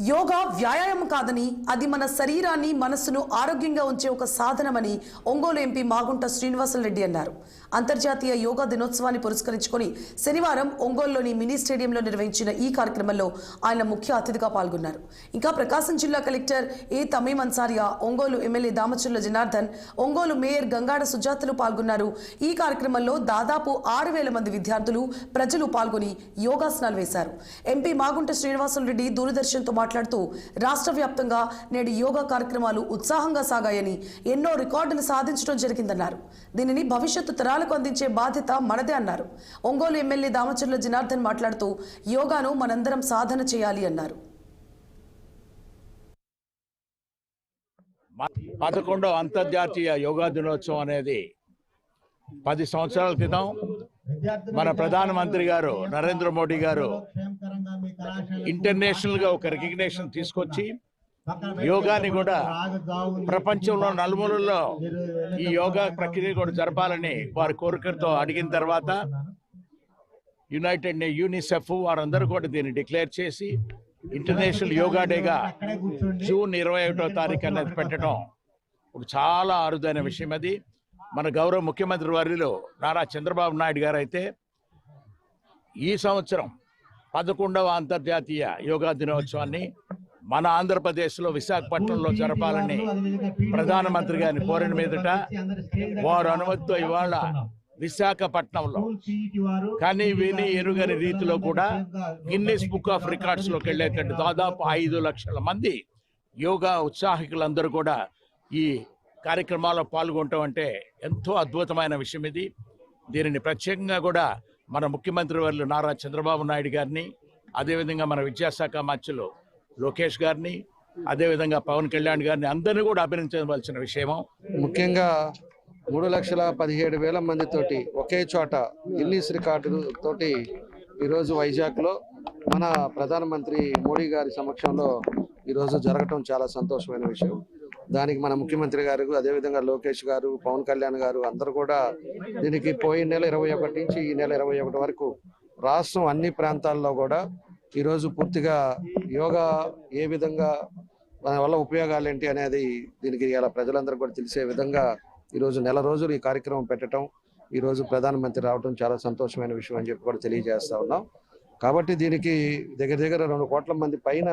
యోగా వ్యాయామం కాదని అది మన శరీరాన్ని మనస్సును ఆరోగ్యంగా ఉంచే ఒక సాధనమని ఒంగోలు ఎంపీ మాగుంట శ్రీనివాసరెడ్డి అన్నారు. అంతర్జాతీయ యోగా దినోత్సవాన్ని పురస్కరించుకొని శనివారం ఒంగోలులోని మినీ స్టేడియంలో నిర్వహించిన ఈ కార్యక్రమంలో ఆయన ముఖ్య అతిథిగా పాల్గొన్నారు. ఇంకా ప్రకాశం జిల్లా కలెక్టర్ ఏ తమీం అన్సారియా, ఒంగోలు ఎమ్మెల్యే దామచర్ల జనార్దన్, ఒంగోలు మేయర్ గంగాడ సుజాతలు పాల్గొన్నారు. ఈ కార్యక్రమంలో దాదాపు 6,000 మంది విద్యార్థులు, ప్రజలు పాల్గొని యోగాసనాలు వేశారు. ఎంపీ మాగుంట శ్రీనివాసరెడ్డి దూరదర్శన్తో మాట్లాడుతూ రాష్ట్ర వ్యాప్తంగా నేడు యోగా కార్యక్రమాలు ఉత్సాహంగా సాగాయని, ఎన్నో రికార్డులు సాధించడం జరిగిందన్నారు. దీనిని భవిష్యత్తు తరాలకు అందించే బాధ్యత మనదే అన్నారు. ఒంగోలు ఎమ్మెల్యే దామచర్ల జనార్దన్ మాట్లాడుతూ యోగాను మనందరం సాధన చేయాలి అన్నారు. 11వ అంతర్జాతీయ యోగా దినోత్సవం అనేది 10 సంవత్సరాల క్రితం మన ప్రధానమంత్రి గారు నరేంద్ర మోడీ గారు ఇంటర్నేషనల్ గా ఒక రికగ్నిషన్ తీసుకొచ్చి యోగాని కూడా ప్రపంచంలో నలుమూలల్లో ఈ యోగా ప్రక్రియ కూడా జరపాలని వారి కోరికతో అడిగిన తర్వాత యూనిసెఫ్ వారందరూ కూడా దీన్ని డిక్లేర్ చేసి ఇంటర్నేషనల్ యోగా డేగా జూన్ 21వ తారీఖు అనేది పెట్టడం ఒక చాలా అరుదైన విషయం. అది మన గౌరవ ముఖ్యమంత్రి వర్యులు నారా చంద్రబాబు నాయుడు గారు అయితే ఈ సంవత్సరం 11వ అంతర్జాతీయ యోగా దినోత్సవాన్ని మన ఆంధ్రప్రదేశ్లో విశాఖపట్నంలో జరపాలని ప్రధానమంత్రి గారిని కోరిన మీదట వారు అనుమతితో ఇవాళ విశాఖపట్నంలో కానీ విని ఎరుగని రీతిలో కూడా గిన్నిస్ బుక్ ఆఫ్ రికార్డ్స్ లోకి వెళ్ళేటట్టు దాదాపు 5 లక్షల మంది యోగా ఉత్సాహికులందరూ కూడా ఈ కార్యక్రమాల్లో పాల్గొనటం అంటే ఎంతో అద్భుతమైన విషయం. ఇది దీనిని ప్రత్యేకంగా కూడా మన ముఖ్యమంత్రి వర్యులు నారా చంద్రబాబు నాయుడు గారిని, అదేవిధంగా మన విద్యాశాఖ మంత్రులు లోకేష్ గారిని, అదేవిధంగా పవన్ కళ్యాణ్ గారిని అందరినీ కూడా అభినందించవలసిన విషయం. ముఖ్యంగా 3,17,000 మందితోటి ఒకే చోట గిన్నిస్ రికార్డు తోటి ఈరోజు వైజాగ్లో మన ప్రధానమంత్రి మోడీ గారి సమక్షంలో ఈరోజు జరగటం చాలా సంతోషమైన విషయం. దానికి మన ముఖ్యమంత్రి గారు, అదేవిధంగా లోకేష్ గారు, పవన్ కళ్యాణ్ గారు అందరూ కూడా దీనికి పోయిన నెల 21 నుంచి ఈ నెల 21 వరకు రాష్ట్రం అన్ని ప్రాంతాల్లో కూడా ఈరోజు పూర్తిగా యోగా ఏ విధంగా దాని వల్ల ఉపయోగాలు ఏంటి అనేది దీనికి ఇలా ప్రజలందరూ కూడా తెలిసే విధంగా ఈరోజు నెల రోజులు ఈ కార్యక్రమం పెట్టడం, ఈరోజు ప్రధానమంత్రి రావడం చాలా సంతోషమైన విషయం అని చెప్పి కూడా తెలియజేస్తా ఉన్నాం. కాబట్టి దీనికి దగ్గర 2 కోట్ల మంది పైన